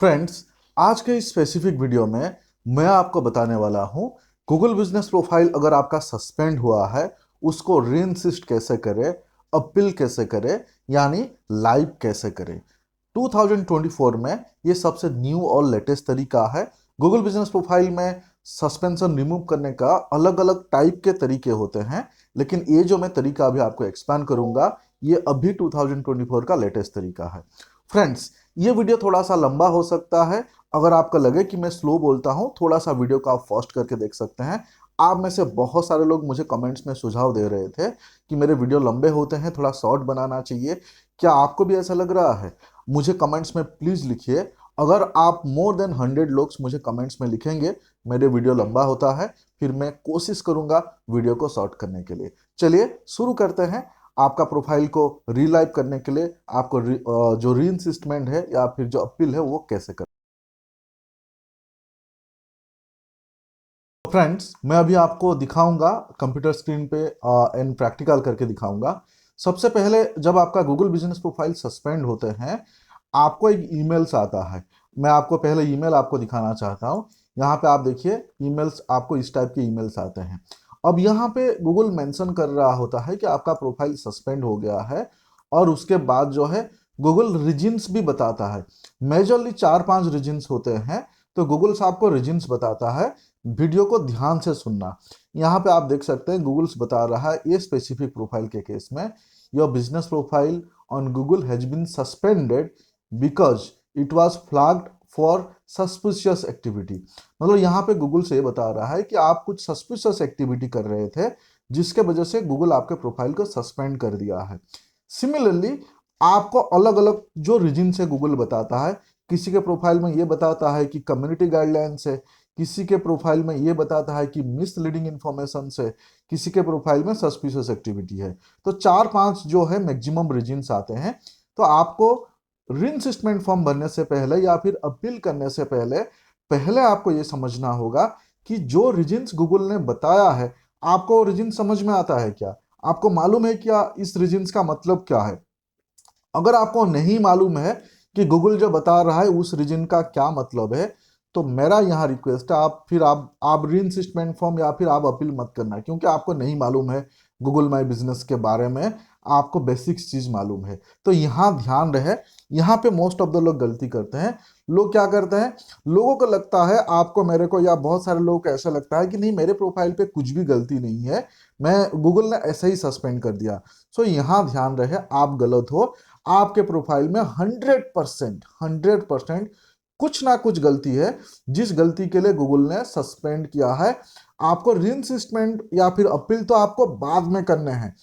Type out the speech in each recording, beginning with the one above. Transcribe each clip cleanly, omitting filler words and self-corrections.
Friends, आज के इस स्पेसिफिक वीडियो में मैं आपको बताने वाला हूं गूगल बिजनेस प्रोफाइल अगर आपका सस्पेंड हुआ है उसको रीइंसिस्ट कैसे करें, अपील कैसे करें, यानी लाइव कैसे करें। 2024 में ये सबसे न्यू और लेटेस्ट तरीका है। गूगल बिजनेस प्रोफाइल में सस्पेंशन रिमूव करने का अलग अलग टाइप के तरीके होते हैं, लेकिन ये जो मैं तरीका अभी आपको एक्सप्लेन करूंगा ये अभी 2024 का लेटेस्ट तरीका है। फ्रेंड्स, ये वीडियो थोड़ा सा लंबा हो सकता है। अगर आपको लगे कि मैं स्लो बोलता हूं, थोड़ा सा वीडियो को आप फास्ट करके देख सकते हैं। आप में से बहुत सारे लोग मुझे कमेंट्स में सुझाव दे रहे थे कि मेरे वीडियो लंबे होते हैं, थोड़ा शॉर्ट बनाना चाहिए। क्या आपको भी ऐसा लग रहा है? मुझे कमेंट्स में प्लीज लिखिए। अगर आप मोर देन 100 लोग मुझे कमेंट्स में लिखेंगे मेरे वीडियो लंबा होता है, फिर मैं कोशिश करूंगा वीडियो को शॉर्ट करने के लिए। चलिए शुरू करते हैं। आपका प्रोफाइल को रीलाइव करने के लिए आपको जो रीइंसिस्टमेंट है या फिर जो अपील है वो कैसे करें। फ्रेंड्स, मैं अभी आपको दिखाऊंगा कंप्यूटर स्क्रीन पे एंड प्रैक्टिकल करके दिखाऊंगा। सबसे पहले जब आपका गूगल बिजनेस प्रोफाइल सस्पेंड होते हैं आपको एक ईमेल्स आता है। मैं आपको पहले ईमेल आपको दिखाना चाहता हूं। यहाँ पे आप देखिए ईमेल्स, आपको इस टाइप के ईमेल्स आते हैं। अब यहाँ पे गूगल मेंशन कर रहा होता है कि आपका प्रोफाइल सस्पेंड हो गया है, और उसके बाद जो है गूगल रीजन्स भी बताता है। मेजरली 4-5 रीजन्स होते हैं, तो गूगल आपको रीजन्स बताता है। वीडियो को ध्यान से सुनना। यहाँ पे आप देख सकते हैं गूगल्स बता रहा है ये स्पेसिफिक प्रोफाइल के केस में, your business profile on Google has been suspended because it was flagged for suspicious activity. मतलब यहाँ पे गूगल से ये बता रहा है कि आप कुछ सस्पिशियस एक्टिविटी कर रहे थे, जिसके वजह से गूगल आपके प्रोफाइल को सस्पेंड कर दिया है। सिमिलरली आपको अलग अलग जो रीजन से गूगल बताता है। किसी के प्रोफाइल में ये बताता है कि कम्युनिटी गाइडलाइंस है, किसी के प्रोफाइल में ये बताता है कि मिसलीडिंग इंफॉर्मेशन से, किसी के प्रोफाइल में सस्पिशियस एक्टिविटी है। तो 4-5 जो है मैक्सिमम रीजन्स आते हैं। तो आपको रीइंसिस्टमेंट फॉर्म भरने से पहले या फिर अपील करने से पहले पहले आपको ये समझना होगा कि जो रीजन्स गूगल ने बताया है आपको रीजन समझ में आता है क्या, आपको मालूम है क्या इस रीजन्स का मतलब क्या है। अगर आपको नहीं मालूम है कि गूगल जो बता रहा है उस रीजन का क्या मतलब है, तो मेरा यहाँ रिक्वेस्ट है आप रीइंसिस्टमेंट फॉर्म या फिर आप अपील मत करना, क्योंकि आपको नहीं मालूम है गूगल माई बिजनेस के बारे में। आपको बेसिक्स चीज मालूम है, तो यहाँ ध्यान रहे। यहाँ पे मोस्ट ऑफ द लोग गलती करते हैं। लोग क्या करते हैं, लोगों को लगता है, आपको, मेरे को, या बहुत सारे लोगों को ऐसा लगता है कि नहीं मेरे प्रोफाइल पे कुछ भी गलती नहीं है, मैं गूगल ने ऐसे ही सस्पेंड कर दिया। सो यहाँ ध्यान रहे, आप गलत हो। आपके प्रोफाइल में 100% कुछ ना कुछ गलती है, जिस गलती के लिए गूगल ने सस्पेंड किया है। आपको रीइंसिस्टमेंट या फिर अपील तो आपको बाद में करने हैं।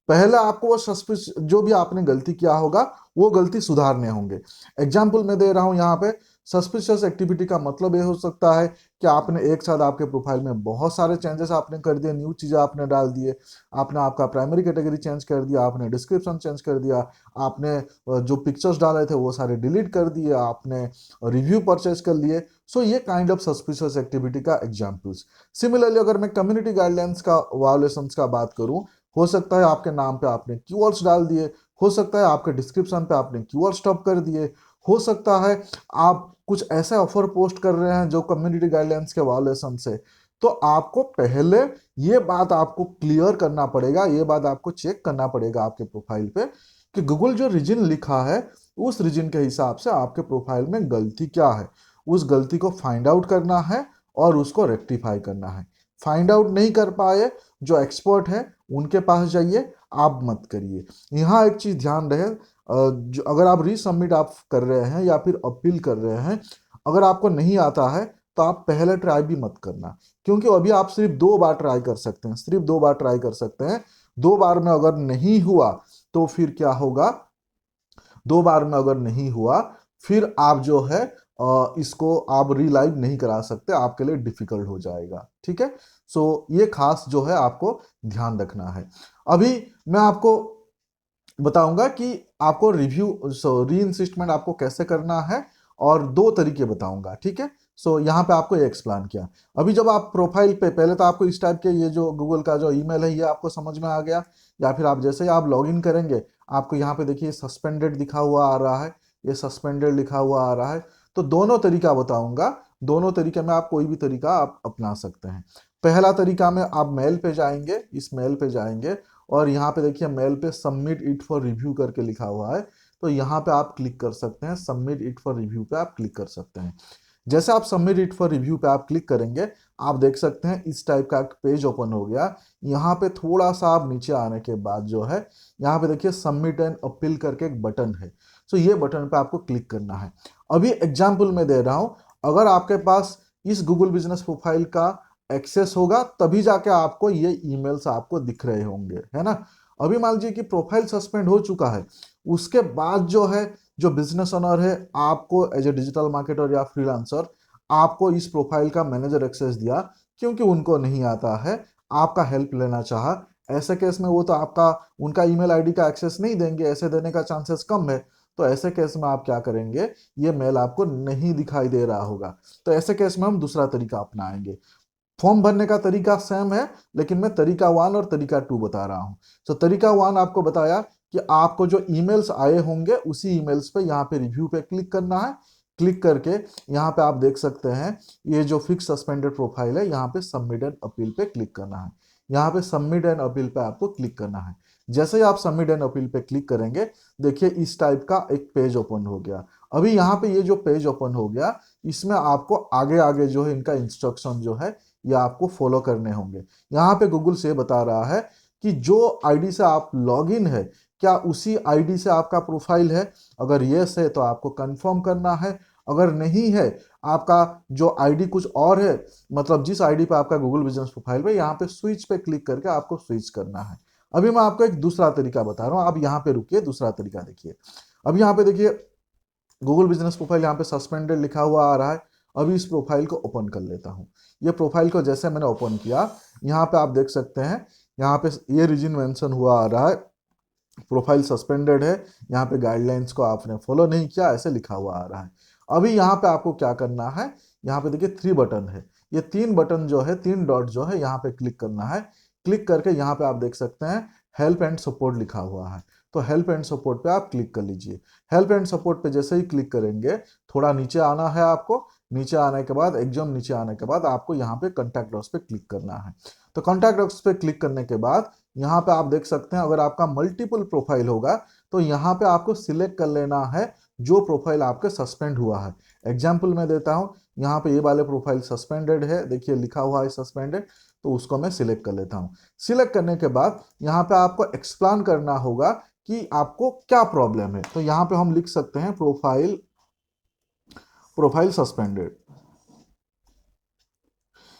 पहले आपको वो सस्पिश जो भी आपने गलती किया होगा वो गलती सुधारने होंगे। एग्जाम्पल मैं दे रहा हूं यहाँ पे। सस्पिशियस एक्टिविटी का मतलब ये हो सकता है कि आपने एक साथ आपके प्रोफाइल में बहुत सारे चेंजेस आपने कर दिए, न्यू चीज़ें आपने डाल दिए। आपने आपका प्राइमरी कैटेगरी चेंज कर दिया, आपने डिस्क्रिप्शन चेंज कर दिया, आपने जो पिक्चर्स डाले थे वो सारे डिलीट कर दिए, आपने रिव्यू परचेज कर लिए। सो ये काइंड ऑफ सस्पिशियस एक्टिविटी का एग्जाम्पल्स। सिमिलरली अगर मैं कम्युनिटी गाइडलाइंस का वायोलेशंस का बात करूं, हो सकता है आपके नाम पे आपने कीवर्ड्स डाल दिए, हो सकता है आपके डिस्क्रिप्शन पे आपने कीवर्ड स्टॉप कर दिए, हो सकता है आप कुछ ऐसे ऑफर पोस्ट कर रहे हैं जो कम्युनिटी गाइडलाइंस के वायोलेशन से। तो आपको पहले ये बात आपको क्लियर करना पड़ेगा, ये बात आपको चेक करना पड़ेगा आपके प्रोफाइल पे कि गूगल जो रीजन लिखा है उस रीजन के हिसाब से आपके प्रोफाइल में गलती क्या है। उस गलती को फाइंड आउट करना है और उसको रेक्टिफाई करना है। फाइंड आउट नहीं कर पाए, जो एक्सपर्ट है उनके पास जाइए, आप मत करिए। यहाँ एक चीज ध्यान रहे, जो अगर आप रीसबमिट आप कर रहे हैं या फिर अपील कर रहे हैं, अगर आपको नहीं आता है तो आप पहले ट्राई भी मत करना, क्योंकि अभी आप सिर्फ 2 बार ट्राई कर सकते हैं, सिर्फ 2 बार ट्राई कर सकते हैं। 2 बार में अगर नहीं हुआ तो फिर क्या होगा, 2 बार में अगर नहीं हुआ फिर आप जो है इसको आप रीलाइव नहीं करा सकते, आपके लिए डिफिकल्ट हो जाएगा। ठीक है। सो ये खास जो है आपको ध्यान रखना है। अभी मैं आपको बताऊंगा कि आपको री इंसिस्टमेंट आपको कैसे करना है, और 2 तरीके बताऊंगा। ठीक है। सो यहाँ पे आपको ये एक्सप्लेन किया। अभी जब आप प्रोफाइल पे, पहले तो आपको इस टाइप के ये जो गूगल का जो ईमेल है ये आपको समझ में आ गया, या फिर आप जैसे ही आप लॉग इन करेंगे आपको यहाँ पे देखिए सस्पेंडेड दिखा हुआ आ रहा है, ये सस्पेंडेड लिखा हुआ आ रहा है। तो दोनों तरीका बताऊंगा, दोनों तरीके में आप कोई भी तरीका आप अपना सकते हैं। पहला तरीका में आप मेल पे जाएंगे, इस मेल पे जाएंगे और यहाँ पे देखिए मेल पे सबमिट इट फॉर रिव्यू करके लिखा हुआ है, तो यहाँ पे आप क्लिक कर सकते हैं, सबमिट इट फॉर रिव्यू पे आप क्लिक कर सकते हैं। जैसे आप सबमिट इट फॉर रिव्यू पे आप क्लिक करेंगे, आप देख सकते हैं इस टाइप का एक पेज ओपन हो गया। यहाँ पे थोड़ा सा आप नीचे आने के बाद जो है यहाँ पे देखिए सबमिट एंड अपील करके एक बटन है, तो ये बटन पे आपको क्लिक करना है। अभी एग्जाम्पल में दे रहा हूँ, अगर आपके पास इस गूगल बिजनेस प्रोफाइल का एक्सेस होगा तभी जाके आपको ये ईमेल्स आपको दिख रहे होंगे, है ना। अभी मान लीजिए कि प्रोफाइल सस्पेंड हो चुका है, उसके बाद जो है जो बिजनेस ओनर है आपको एज ए डिजिटल मार्केटर या फ्रीलांसर आपको इस प्रोफाइल का मैनेजर एक्सेस दिया, क्योंकि उनको नहीं आता है, आपका हेल्प लेना चाहा, ऐसे केस में वो तो आपका उनका ईमेल आईडी का एक्सेस नहीं देंगे, ऐसे देने का चांसेस कम है। तो ऐसे केस में आप क्या करेंगे, ये मेल आपको नहीं दिखाई दे रहा होगा, तो ऐसे केस में हम दूसरा तरीका अपनाएंगे। फॉर्म भरने का तरीका सेम है, लेकिन मैं तरीका 1 और तरीका 2 बता रहा हूं। तो तरीका 1 आपको बताया कि आपको जो ईमेल्स आए होंगे उसी ईमेल्स पे यहाँ पे रिव्यू पे क्लिक करना है। क्लिक करके यहाँ पे आप देख सकते हैं ये जो फिक्स सस्पेंडेड प्रोफाइल है, यहाँ पे सबमिट एंड अपील पे क्लिक करना है। यहाँ पे सबमिट एंड अपील पे आपको क्लिक करना है। जैसे ही आप सबमिट एंड अपील पे क्लिक करेंगे, देखिए इस टाइप का एक पेज ओपन हो गया। अभी यहाँ पे ये जो पेज ओपन हो गया, इसमें आपको आगे आगे जो है इनका इंस्ट्रक्शन जो है ये आपको फॉलो करने होंगे। यहाँ पे गूगल से बता रहा है कि जो आईडी से आप लॉगिन है, क्या उसी आईडी से आपका प्रोफाइल है, अगर यस है तो आपको कंफर्म करना है, अगर नहीं है, आपका जो आईडी कुछ और है, मतलब जिस आईडी पे आपका गूगल बिजनेस प्रोफाइल पे, यहाँ पे स्विच पे क्लिक करके आपको स्विच करना है। अभी मैं आपको एक दूसरा तरीका बता रहा हूँ, आप यहाँ पे रुकिए, दूसरा तरीका देखिए। अब यहाँ पे देखिए गूगल बिजनेस प्रोफाइल यहाँ पे सस्पेंडेड लिखा हुआ आ रहा है। अभी इस प्रोफाइल को ओपन कर लेता हूँ। ये प्रोफाइल को जैसे मैंने ओपन किया, यहाँ पे आप देख सकते हैं, यहाँ पे ये रीजन मेंशन हुआ आ रहा है, प्रोफाइल सस्पेंडेड है, यहाँ पे गाइडलाइंस को आपने फॉलो नहीं किया, ऐसे लिखा हुआ आ रहा है। अभी यहाँ पे आपको क्या करना है, यहाँ पे देखिए 3 बटन है, ये 3 बटन जो है, 3 डॉट जो है, यहाँ पे क्लिक करना है। क्लिक करके यहाँ पे आप देख सकते हैं हेल्प एंड सपोर्ट लिखा हुआ है, तो हेल्प एंड सपोर्ट पे आप क्लिक कर लीजिए। हेल्प एंड सपोर्ट पे जैसे ही क्लिक करेंगे, थोड़ा नीचे आना है आपको। नीचे आने के बाद, एकदम नीचे आने के बाद आपको यहाँ पे कॉन्टैक्ट अस पे क्लिक करना है। तो कॉन्टैक्ट अस पे क्लिक करने के बाद यहाँ पे आप देख सकते हैं, अगर आपका मल्टीपल प्रोफाइल होगा तो यहाँ पे आपको सिलेक्ट कर लेना है जो प्रोफाइल आपके सस्पेंड हुआ है। एग्जाम्पल मैं देता हूँ, यहाँ पे ये वाले प्रोफाइल सस्पेंडेड है, देखिए लिखा हुआ है सस्पेंडेड, तो उसको मैं सिलेक्ट कर लेता हूँ। सिलेक्ट करने के बाद यहाँ पे आपको एक्सप्लेन करना होगा कि आपको क्या प्रॉब्लम है, तो यहाँ पे हम लिख सकते हैं प्रोफाइल सस्पेंडेड।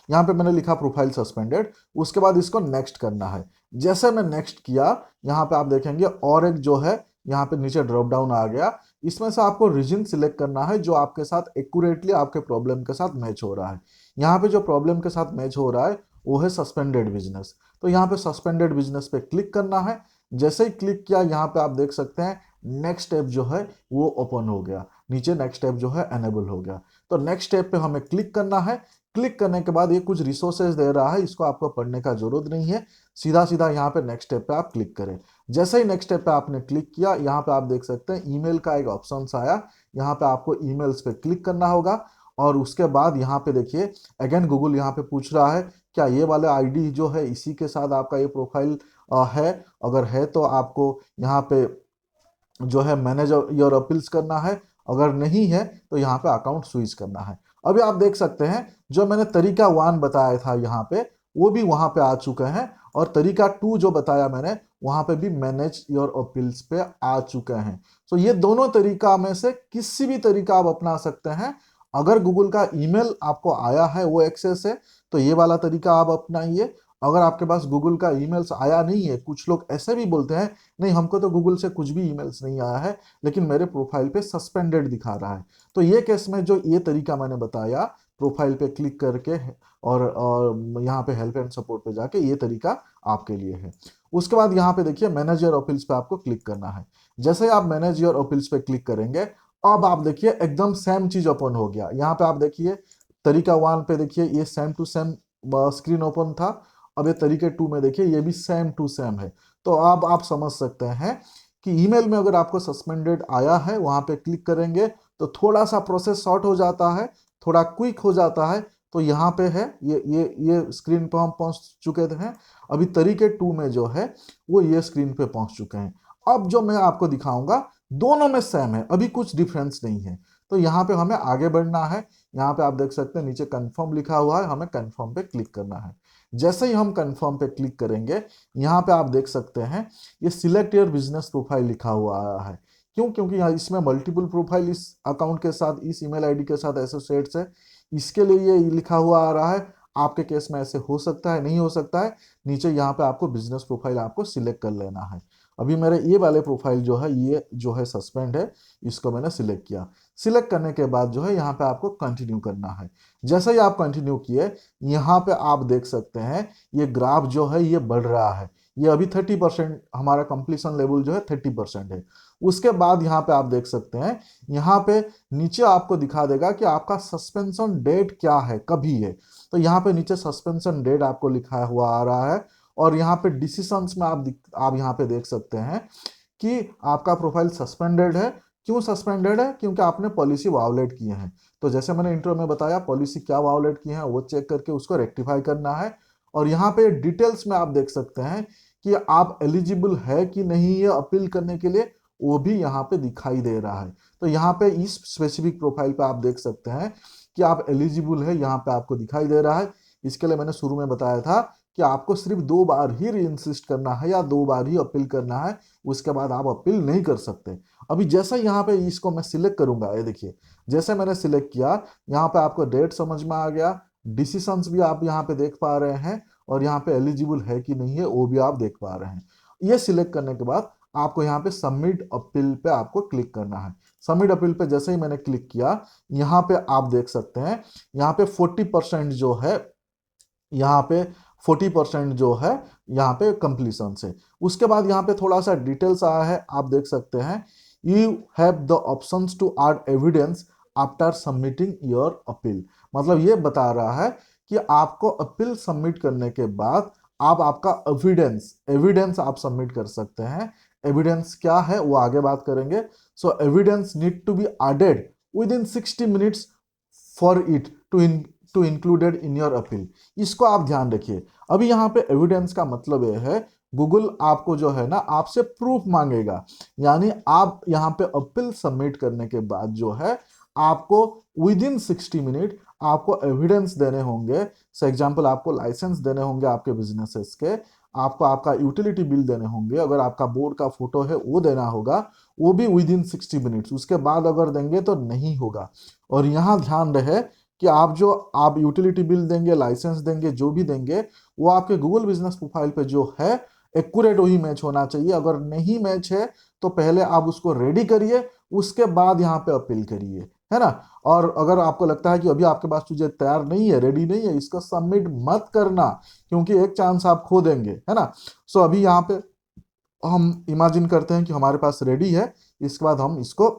यहाँ पे मैंने लिखा प्रोफाइल सस्पेंडेड, उसके बाद इसको नेक्स्ट करना है। जैसे मैं नेक्स्ट किया, यहाँ पे आप देखेंगे और एक जो है यहाँ पे नीचे ड्रॉप डाउन आ गया, इसमें से आपको रीजन सिलेक्ट करना है जो आपके साथ एक्यूरेटली आपके प्रॉब्लम के साथ मैच हो रहा है। यहाँ पे जो प्रॉब्लम के साथ मैच हो रहा है वो है सस्पेंडेड बिजनेस, तो यहाँ पे सस्पेंडेड बिजनेस पे क्लिक करना है। जैसे ही क्लिक किया, यहाँ पे आप देख सकते हैं नेक्स्ट स्टेप जो है वो ओपन हो गया, नीचे नेक्स्ट स्टेप जो है एनेबल हो गया। तो नेक्स्ट स्टेप पे हमें क्लिक करना है। क्लिक करने के बाद ये कुछ रिसोर्सेज दे रहा है, इसको आपको पढ़ने का जरूरत नहीं है, सीधा सीधा यहाँ पे नेक्स्ट स्टेप पे आप क्लिक करें। जैसे ही नेक्स्ट स्टेप पे आपने क्लिक किया, यहाँ पे आप देख सकते हैं ईमेल का एक ऑप्शन आया, यहाँ पे आपको ईमेल्स पे क्लिक करना होगा। और उसके बाद यहाँ पे देखिए अगेन गूगल यहाँ पे पूछ रहा है क्या ये वाले आईडी जो है इसी के साथ आपका ये प्रोफाइल है, अगर है तो आपको यहाँ पे जो है मैनेज योर अपील्स करना है, अगर नहीं है तो यहाँ पे अकाउंट स्विच करना है। अभी आप देख सकते हैं जो मैंने तरीका 1 बताया था यहाँ पे, वो भी वहां पे आ चुके हैं, और तरीका 2 जो बताया मैंने वहां पे भी मैनेज योर अपील्स पे आ चुके हैं। तो ये दोनों तरीका में से किसी भी तरीका आप अपना सकते हैं। अगर गूगल का ईमेल आपको आया है, वो एक्सेस है, तो ये वाला तरीका आप अपनाइए। अगर आपके पास गूगल का ईमेल्स आया नहीं है, कुछ लोग ऐसे भी बोलते हैं नहीं हमको तो गूगल से कुछ भी ईमेल्स नहीं आया है, लेकिन मेरे प्रोफाइल पे सस्पेंडेड दिखा रहा है, तो ये केस में जो ये तरीका मैंने बताया प्रोफाइल पे क्लिक करके और यहाँ पे हेल्प एंड सपोर्ट पे जाके, ये तरीका आपके लिए है। उसके बाद यहाँ पे देखिए मैनेज योर अपील्स पे आपको क्लिक करना है। जैसे ही आप मैनेज योर अपील्स पे क्लिक करेंगे, अब आप देखिए एकदम सेम चीज ओपन हो गया। यहाँ पे आप देखिए तरीका 1 पे देखिए ये same to same screen open था, अब ये तरीके 2 में देखिए ये भी सेम टू सेम है। तो अब आप समझ सकते हैं कि ईमेल में अगर आपको सस्पेंडेड आया है, वहां पे क्लिक करेंगे तो थोड़ा सा प्रोसेस शॉर्ट हो जाता है, थोड़ा क्विक हो जाता है। तो यहाँ पे है ये स्क्रीन पे हम पहुंच चुके हैं। अभी तरीके 2 में जो है वो ये स्क्रीन पे पहुंच चुके हैं। अब जो मैं आपको दिखाऊंगा दोनों में सेम है, अभी कुछ डिफरेंस नहीं है। तो यहाँ पे हमें आगे बढ़ना है। यहाँ पे आप देख सकते हैं नीचे कंफर्म लिखा हुआ है, हमें कंफर्म पे क्लिक करना है। जैसे ही हम कंफर्म पे क्लिक करेंगे, यहाँ पे आप देख सकते हैं ये सिलेक्ट योर बिजनेस प्रोफाइल लिखा हुआ है। क्यों? क्योंकि यहाँ इसमें मल्टीपल प्रोफाइल इस अकाउंट के साथ, इस ईमेल आईडी के साथ एसोसिएट्स है, इसके लिए ये लिखा हुआ आ रहा है। आपके केस में ऐसे हो सकता है, नहीं हो सकता है। नीचे यहाँ पे आपको बिजनेस प्रोफाइल आपको सिलेक्ट कर लेना है। अभी मेरे ये वाले प्रोफाइल जो है, ये जो है सस्पेंड है, इसको मैंने सिलेक्ट किया। सिलेक्ट करने के बाद जो है यहाँ पे आपको कंटिन्यू करना है। जैसे ही आप कंटिन्यू किए, यहाँ पे आप देख सकते हैं ये ग्राफ जो है ये बढ़ रहा है। ये अभी 30%, हमारा कंप्लीशन लेवल जो है 30% है। उसके बाद यहाँ पे आप देख सकते हैं, यहाँ पे नीचे आपको दिखा देगा कि आपका सस्पेंशन डेट क्या है, कभी है। तो यहाँ पे नीचे सस्पेंशन डेट आपको लिखा हुआ आ रहा है। और यहाँ पे डिसीजंस में आप यहाँ पे देख सकते हैं कि आपका प्रोफाइल सस्पेंडेड है। क्यों सस्पेंडेड है? क्योंकि आपने पॉलिसी वायोलेट किए हैं। तो जैसे मैंने इंट्रो में बताया, पॉलिसी क्या वायोलेट किए हैं वो चेक करके उसको रेक्टिफाई करना है। और यहाँ पे डिटेल्स में आप देख सकते हैं कि आप एलिजिबल है कि नहीं ये अपील करने के लिए, वो भी यहाँ पे दिखाई दे रहा है। तो यहाँ पे इस स्पेसिफिक प्रोफाइल पे आप देख सकते हैं कि आप एलिजिबल है, यहाँ पे आपको दिखाई दे रहा है। इसके लिए मैंने शुरू में बताया था कि आपको सिर्फ 2 बार ही रीइंसिस्ट करना है या 2 बार ही अपील करना है, उसके बाद आप अपील नहीं कर सकते। अभी जैसे यहाँ पे इसको मैं सिलेक्ट करूंगा, ये देखिए जैसे मैंने सिलेक्ट किया, यहाँ पे आपको डेट समझ में आ गया, डिसीजंस भी आप यहाँ पे देख पा रहे हैं, और यहाँ पे एलिजिबल है कि नहीं है वो भी आप देख पा रहे हैं। ये सिलेक्ट करने के बाद आपको यहाँ पे सबमिट अपील पे आपको क्लिक करना है। सबमिट अपील पे जैसे ही मैंने क्लिक किया, यहाँ पे आप देख सकते हैं यहाँ पे 40% जो है, यहाँ पे 40% जो है यहाँ पे कंप्लीशन से। उसके बाद यहाँ पे थोड़ा सा डिटेल्स आया है, आप देख सकते हैं you have the options to add evidence after submitting your appeal. मतलब ये बता रहा है कि आपको अपील सबमिट करने के बाद आप आपका एविडेंस एविडेंस आप सबमिट कर सकते हैं। एविडेंस क्या है वो आगे बात करेंगे। So evidence need to be added within 60 minutes for it to included in your appeal. इसको आप ध्यान रखिए। अभी यहाँ पे एविडेंस का मतलब यह है, गूगल आपको जो है ना आपसे प्रूफ मांगेगा। यानी आप यहाँ पे अपील सबमिट करने के बाद जो है आपको विद इन 60 मिनट आपको एविडेंस देने होंगे। फॉर एग्जाम्पल आपको लाइसेंस देने होंगे आपके बिजनेसेस के, आपको आपका यूटिलिटी बिल देने होंगे, अगर आपका बोर्ड का फोटो है वो देना होगा, वो भी विद इन 60 मिनट्स। उसके बाद अगर देंगे तो नहीं होगा। और यहाँ ध्यान रहे कि आप यूटिलिटी बिल देंगे, लाइसेंस देंगे, जो भी देंगे वो आपके गूगल बिजनेस प्रोफाइल पे जो है एक्यूरेट वही मैच होना चाहिए। अगर नहीं मैच है तो पहले आप उसको रेडी करिए, उसके बाद यहाँ पे अपील करिए, है ना। और अगर आपको लगता है कि अभी आपके पास चीजें तैयार नहीं है, रेडी नहीं है, इसको सबमिट मत करना, क्योंकि एक चांस आप खो देंगे, है ना। सो अभी यहाँ पे हम इमेजिन करते हैं कि हमारे पास रेडी है, इसके बाद हम इसको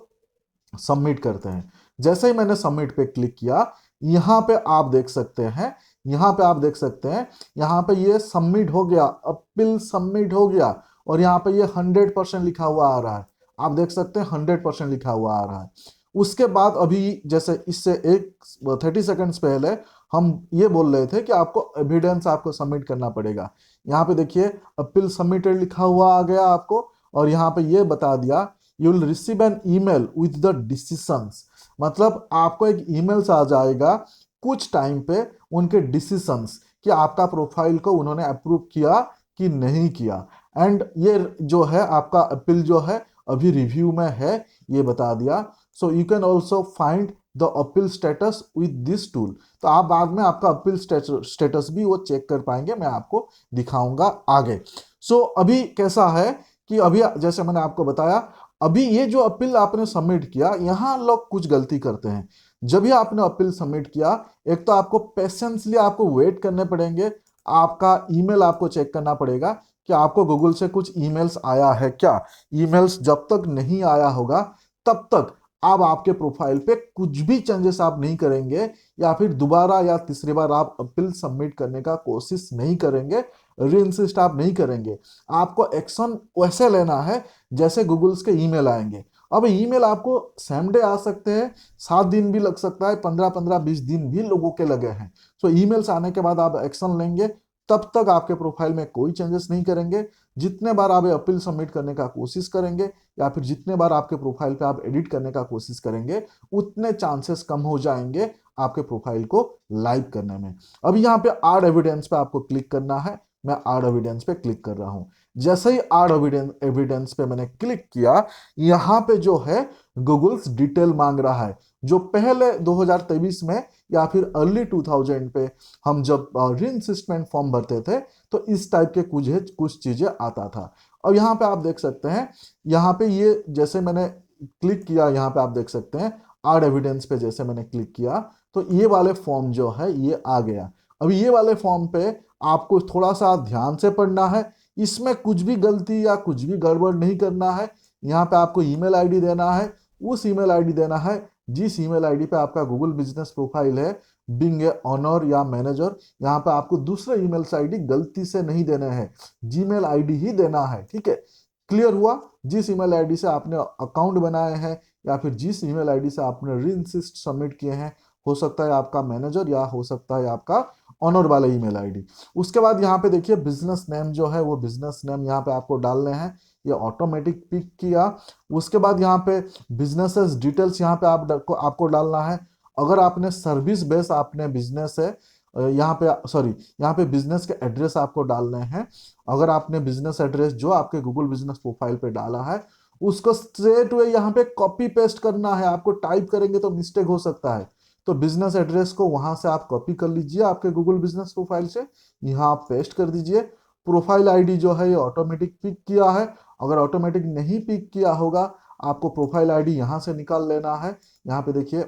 सबमिट करते हैं। जैसे ही मैंने सबमिट पे क्लिक किया, यहाँ पे आप देख सकते हैं, यहाँ पे आप देख सकते हैं, यहाँ पे ये सबमिट हो गया, अपील सबमिट हो गया। और यहाँ पे ये 100% लिखा हुआ आ रहा है, आप देख सकते हैं 100% लिखा हुआ आ रहा है। उसके बाद अभी जैसे इससे एक 30 सेकंड्स पहले हम ये बोल रहे थे कि आपको एविडेंस आपको सबमिट करना पड़ेगा। यहाँ पे देखिए अपील सबमिटेड लिखा हुआ आ गया आपको, और यहाँ पे ये बता दिया you will receive an email with the decisions. मतलब आपको एक ईमेल आ जाएगा कुछ टाइम पे उनके डिसीजंस कि आपका प्रोफाइल को उन्होंने अप्रूव किया कि नहीं किया। एंड ये जो है आपका अपील जो है अभी रिव्यू में है, ये बता दिया। So you can also find the appeal status with this tool. तो आप बाद में आपका अपील स्टेटस भी वो चेक कर पाएंगे, मैं आपको दिखाऊंगा आगे। सो अभी कैसा है कि अभी जैसे मैंने आपको बताया, अभी ये जो अपील आपने सबमिट किया, यहाँ लोग कुछ गलती करते हैं। जब भी आपने अपील सबमिट किया, एक तो आपको पेशेंसली आपको वेट करने पड़ेंगे, आपका ईमेल आपको चेक करना पड़ेगा कि आपको गूगल से कुछ ईमेल्स आया है क्या। ईमेल्स जब तक नहीं आया होगा तब तक आप आपके प्रोफाइल पे कुछ भी चेंजेस आप नहीं करेंगे, या फिर दोबारा या तीसरी बार आप अपील सबमिट करने का कोशिश नहीं करेंगे, रीइंसिस्ट आप नहीं करेंगे। आपको एक्शन वैसे लेना है जैसे गूगल्स के ईमेल आएंगे, अब ईमेल आपको सेम डे आ सकते हैं, 7 दिन भी लग सकता है, 15-15-20 दिन भी लोगों के लगे हैं। सो ईमेल्स आने के बाद आप एक्शन लेंगे, तब तक आपके प्रोफाइल में कोई चेंजेस नहीं करेंगे। जितने बार आप अपील सबमिट करने का कोशिश करेंगे या फिर जितने बार आपके प्रोफाइल पे आप एडिट करने का कोशिश करेंगे, उतने चांसेस कम हो जाएंगे आपके प्रोफाइल को लाइव करने में। अब यहाँ पे ऐड एविडेंस पे आपको क्लिक करना है। मैं ऐड एविडेंस पे क्लिक कर रहा हूं। जैसे ही ऐड एविडेंस पे मैंने क्लिक किया, यहाँ पे जो है गूगल्स डिटेल मांग रहा है। जो पहले 2023 में या फिर अर्ली 2000 पे हम जब रीइंसिस्टमेंट फॉर्म भरते थे, तो इस टाइप के कुछ चीजें आता था। अब यहाँ पे आप देख सकते हैं, यहाँ पे ये जैसे मैंने क्लिक किया, यहाँ पे आप देख सकते हैं ऐड एविडेंस पे जैसे मैंने क्लिक किया, तो ये वाले फॉर्म जो है ये आ गया। अभी ये वाले फॉर्म पे आपको थोड़ा सा ध्यान से पढ़ना है। इसमें कुछ भी गलती या कुछ भी गड़बड़ नहीं करना है। यहाँ पे आपको ईमेल आईडी देना है, उस ईमेल आईडी देना है जिस ईमेल आईडी पे आपका गूगल बिजनेस प्रोफाइल है, बिंग ए ऑनर या मैनेजर। यहाँ पे आपको दूसरे ईमेल आईडी गलती से नहीं देने हैं, जीमेल आईडी ही देना है। ठीक है, क्लियर हुआ? जिस ईमेल आईडी से आपने अकाउंट बनाए हैं या फिर जिस ईमेल आईडी से आपने रीइंसिस्ट सबमिट किए हैं, हो सकता है आपका मैनेजर या हो सकता है आपका ऑनर वाला ईमेल आईडी। उसके बाद यहाँ पे देखिए बिजनेस नेम जो है वो बिजनेस नेम यहाँ पे आपको डालने हैं, ये ऑटोमेटिक पिक किया। उसके बाद यहाँ पे बिजनेसेस डिटेल्स यहाँ पे आपको डालना है। अगर आपने सर्विस बेस आपने बिजनेस है, यहाँ पे सॉरी, यहाँ पे बिजनेस के एड्रेस आपको डालने हैं। अगर आपने बिजनेस एड्रेस जो आपके गूगल बिजनेस प्रोफाइल पे डाला है, उसको स्ट्रेट वे यहाँ पे कॉपी पेस्ट करना है। आपको टाइप करेंगे तो मिस्टेक हो सकता है, तो बिजनेस एड्रेस को वहां से आप कॉपी कर लीजिए आपके गूगल बिजनेस प्रोफाइल से, यहाँ आप पेस्ट कर दीजिए। प्रोफाइल आईडी जो है ये ऑटोमेटिक पिक किया है। अगर ऑटोमेटिक नहीं पिक किया होगा, आपको प्रोफाइल आईडी यहाँ से निकाल लेना है। यहाँ पे देखिए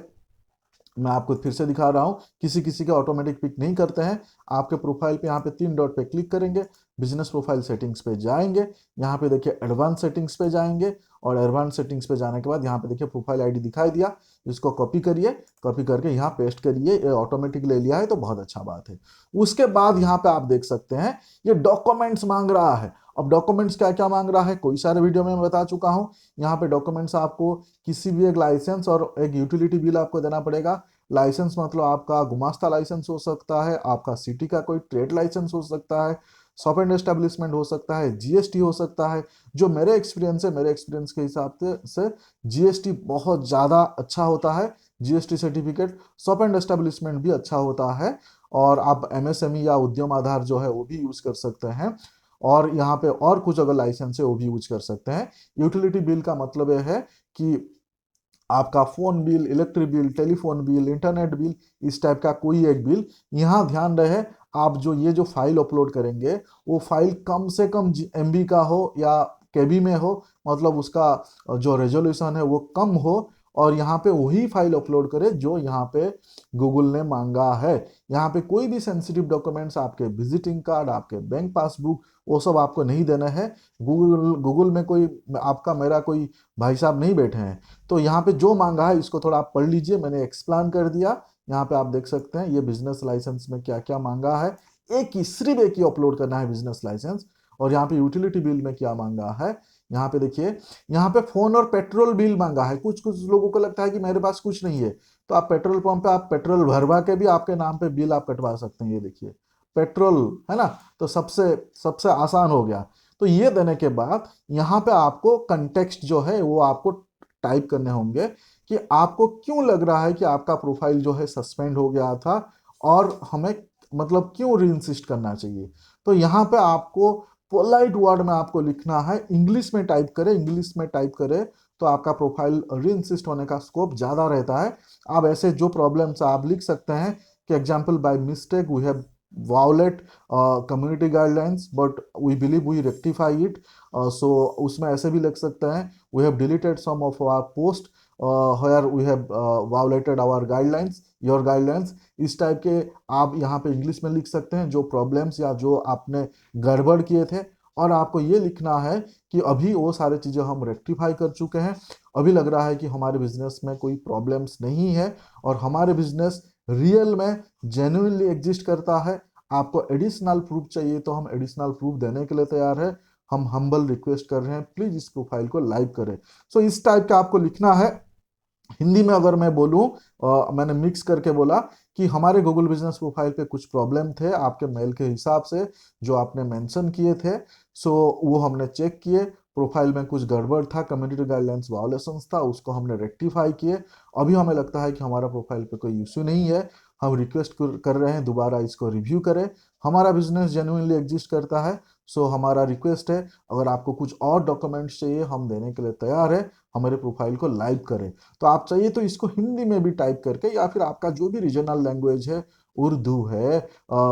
मैं आपको फिर से दिखा रहा हूँ, किसी किसी के ऑटोमेटिक पिक नहीं करते हैं। आपके प्रोफाइल पे यहाँ पे 3 डॉट पे क्लिक करेंगे, बिजनेस प्रोफाइल सेटिंग्स पे जाएंगे, यहाँ पे देखिए एडवांस सेटिंग्स पे जाएंगे, और एडवांस सेटिंग्स पे जाने के बाद यहाँ पे देखिए प्रोफाइल आईडी दिखाई दिया, इसको कॉपी करिए, कॉपी करके यहाँ पेस्ट करिए। ये ऑटोमेटिक ले लिया है तो बहुत अच्छा बात है। उसके बाद यहाँ पे आप देख सकते हैं ये डॉक्यूमेंट्स मांग रहा है। अब डॉक्यूमेंट्स क्या क्या मांग रहा है, कोई सारे वीडियो में मैं बता चुका हूँ। यहाँ पे डॉक्यूमेंट्स आपको किसी भी एक लाइसेंस और एक यूटिलिटी बिल आपको देना पड़ेगा। लाइसेंस मतलब आपका गुमास्ता लाइसेंस हो सकता है, आपका सिटी का कोई ट्रेड लाइसेंस हो सकता है, शॉप एंड एस्टेब्लिशमेंट हो सकता है, जीएसटी हो सकता है। जो मेरे एक्सपीरियंस है, मेरे एक्सपीरियंस के हिसाब से जीएसटी बहुत ज़्यादा अच्छा होता है। GST certificate, shop and establishment भी अच्छा होता है, और आप एमएसएमई या उद्यम आधार जो है वो भी यूज कर सकते हैं। और यहाँ पे और कुछ अगर लाइसेंस है वो भी यूज कर सकते हैं। यूटिलिटी बिल का मतलब यह है कि आपका phone bill, electric bill, telephone bill, internet bill, इस टाइप का कोई एक बिल। यहाँ ध्यान रहे, आप जो फाइल अपलोड करेंगे वो फाइल कम से कम एमबी का हो या केबी में हो, मतलब उसका जो रेजोल्यूशन है वो कम हो, और यहाँ पे वही फाइल अपलोड करें जो यहाँ पे गूगल ने मांगा है। यहाँ पे कोई भी सेंसिटिव डॉक्यूमेंट्स, आपके विजिटिंग कार्ड, आपके बैंक पासबुक, वो सब आपको नहीं देना है। गूगल में कोई आपका मेरा कोई भाई साहब नहीं बैठे हैं। तो यहाँ पे जो मांगा है इसको थोड़ा आप पढ़ लीजिए, मैंने एक्सप्लेन कर दिया। यहाँ पे आप देख सकते हैं ये बिजनेस लाइसेंस में क्या क्या मांगा है। एक ही सिर्फ एक ही अपलोड करना है बिजनेस लाइसेंस। और यहाँ पे यूटिलिटी बिल में क्या मांगा है, यहाँ पे देखिए, यहाँ पे फोन और पेट्रोल बिल मांगा है। कुछ कुछ लोगों को लगता है कि मेरे पास कुछ नहीं है, तो आप पेट्रोल पंप पे आप पेट्रोल भरवा के भी आपके नाम पे बिल आप कटवा सकते हैं। ये देखिए पेट्रोल है ना, तो सबसे सबसे आसान हो गया। तो ये देने के बाद यहाँ पे आपको कंटेक्स्ट जो है वो आपको टाइप करने होंगे कि आपको क्यों लग रहा है कि आपका प्रोफाइल जो है सस्पेंड हो गया था, और हमें मतलब क्यों रीइंसिस्ट करना चाहिए। तो यहाँ पे आपको पोलाइट वर्ड में आपको लिखना है, इंग्लिश में टाइप करें, इंग्लिश में टाइप करें तो आपका प्रोफाइल रीइंसिस्ट होने का स्कोप ज़्यादा रहता है। आप ऐसे जो प्रॉब्लम्स आप लिख सकते हैं कि example by mistake we have violate community guidelines but we believe we rectify it, so उसमें ऐसे भी लिख सकते हैं we have deleted some of our post where we have violated our guidelines, your guidelines। इस टाइप के आप यहाँ पे इंग्लिश में लिख सकते हैं जो प्रॉब्लम्स या जो आपने गड़बड़ किए थे, और आपको ये लिखना है कि अभी वो सारी चीज़ें हम रेक्टिफाई कर चुके हैं। अभी लग रहा है कि हमारे बिजनेस में कोई प्रॉब्लम्स नहीं है, और हमारे बिजनेस रियल में जेन्युइनली एग्जिस्ट करता है। आपको एडिशनल प्रूफ चाहिए तो हम एडिशनल प्रूफ देने के लिए तैयार है। हम हम्बल रिक्वेस्ट कर रहे हैं, प्लीज इस प्रोफाइल को लाइक करें। सो इस टाइप का आपको लिखना है। हिंदी में अगर मैं बोलूं, मैंने मिक्स करके बोला कि हमारे गूगल बिजनेस प्रोफाइल पे कुछ प्रॉब्लम थे आपके मेल के हिसाब से जो आपने मेंशन किए थे। सो वो हमने चेक किए, प्रोफाइल में कुछ गड़बड़ था, कम्युनिटी गाइडलाइंस वायोलेशंस था, उसको हमने रेक्टिफाई किए। अभी हमें लगता है कि हमारा प्रोफाइल पे कोई इश्यू नहीं है। हम रिक्वेस्ट कर रहे हैं दोबारा इसको रिव्यू करें। हमारा बिजनेस जेन्युइनली एग्जिस्ट करता है। सो हमारा रिक्वेस्ट है, अगर आपको कुछ और डॉक्यूमेंट्स चाहिए हम देने के लिए तैयार है, हमारे प्रोफाइल को लाइक करें। तो आप चाहिए तो इसको हिंदी में भी टाइप करके, या फिर आपका जो भी रीजनल लैंग्वेज है, उर्दू है,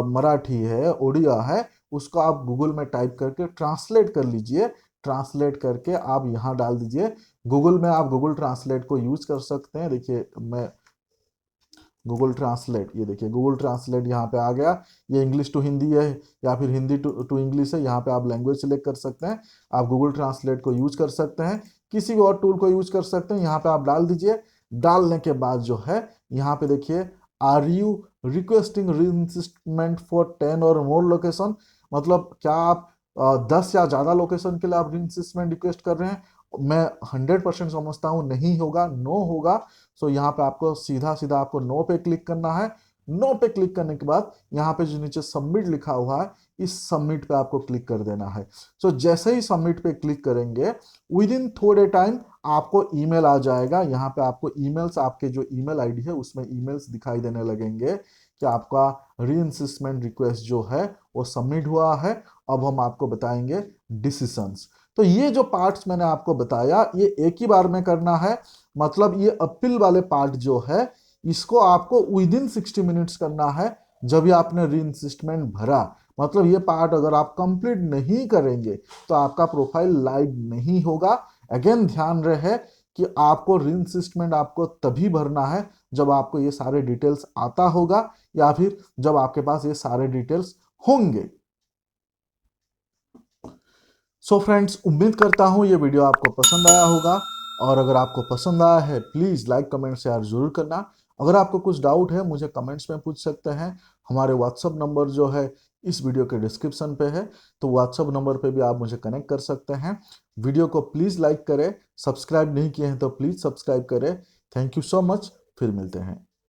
मराठी है, उड़िया है, उसको आप गूगल में टाइप करके ट्रांसलेट कर लीजिए। ट्रांसलेट करके आप यहाँ डाल दीजिए। गूगल में आप गूगल ट्रांसलेट को यूज कर सकते हैं। देखिए मैं गूगल ट्रांसलेट, ये देखिए गूगल ट्रांसलेट यहाँ पे आ गया। ये इंग्लिश टू हिंदी है या फिर हिंदी टू इंग्लिश है, यहाँ पे आप लैंग्वेज सिलेक्ट कर सकते हैं। आप गूगल ट्रांसलेट को यूज कर सकते हैं, किसी भी और टूल को यूज कर सकते हैं। यहाँ पे आप डाल दीजिए। डालने के बाद जो है यहाँ पे देखिए, आर यू रिक्वेस्टिंग रीइंसिस्टमेंट फॉर 10 और मोर लोकेशन, मतलब क्या आप 10 या ज्यादा लोकेशन के लिए आप रीइंसिस्टमेंट रिक्वेस्ट कर रहे हैं। मैं 100% समझता हूँ नहीं होगा, नो होगा। सो यहाँ पे आपको सीधा सीधा आपको नो पे क्लिक करना है। नो पे क्लिक करने के बाद यहाँ पे जो नीचे सबमिट लिखा हुआ है, इस सबमिट पे आपको क्लिक कर देना है। सो जैसे ही सबमिट पे क्लिक करेंगे, विद इन थोड़े टाइम आपको ईमेल आ जाएगा। यहाँ पे आपको ईमेल्स, आपके जो ईमेल आईडी है उसमें ईमेल्स दिखाई देने लगेंगे कि आपका रीइंसिस्टमेंट रिक्वेस्ट जो है वो सबमिट हुआ है। अब हम आपको बताएंगे डिसीजंस। तो ये जो पार्ट्स मैंने आपको बताया, ये एक ही बार में करना है। मतलब ये अपील वाले पार्ट जो है, इसको आपको विद इन 60 मिनट्स करना है। जब भी आपने रीइंसिस्टमेंट भरा, मतलब ये पार्ट अगर आप कंप्लीट नहीं करेंगे तो आपका प्रोफाइल लाइव नहीं होगा। अगेन ध्यान रहे कि आपको रीइंसिस्टमेंट आपको तभी भरना है जब आपको ये सारे डिटेल्स आता होगा, या फिर जब आपके पास ये सारे डिटेल्स होंगे। सो फ्रेंड्स, उम्मीद करता हूँ ये वीडियो आपको पसंद आया होगा। और अगर आपको पसंद आया है, प्लीज़ लाइक कमेंट शेयर जरूर करना। अगर आपको कुछ डाउट है मुझे कमेंट्स में पूछ सकते हैं। हमारे व्हाट्सअप नंबर जो है इस वीडियो के डिस्क्रिप्शन पे है, तो व्हाट्सअप नंबर पे भी आप मुझे कनेक्ट कर सकते हैं। वीडियो को प्लीज़ लाइक करें, सब्सक्राइब नहीं किए हैं तो प्लीज़ सब्सक्राइब करें। थैंक यू सो मच, फिर मिलते हैं।